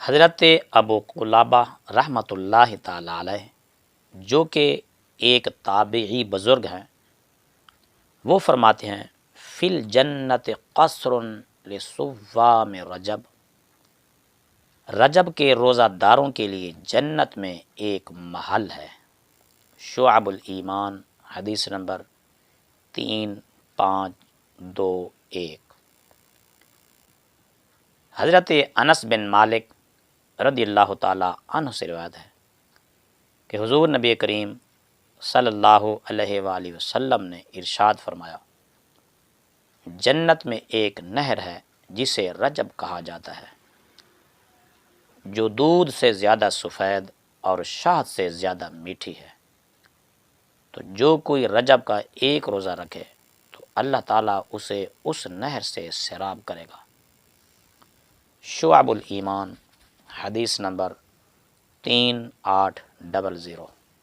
حضرت ابو قلابہ رحمۃ اللہ تعالی علیہ جو کہ ایک تابعی بزرگ ہیں، وہ فرماتے ہیں فی الجنت قصر لصوام رجب، رجب کے روزہ داروں کے لیے جنت میں ایک محل ہے۔ شعب الایمان حدیث نمبر 3521۔ حضرت انس بن مالک رضی اللہ تعالی عنہ سے روایت ہے کہ حضور نبی کریم صلی اللہ علیہ وآلہ وسلم نے ارشاد فرمایا، جنت میں ایک نہر ہے جسے رجب کہا جاتا ہے، جو دودھ سے زیادہ سفید اور شہد سے زیادہ میٹھی ہے۔ تو جو کوئی رجب کا ایک روزہ رکھے تو اللہ تعالیٰ اسے اس نہر سے سیراب کرے گا۔ شعب الایمان حدیث نمبر 3800۔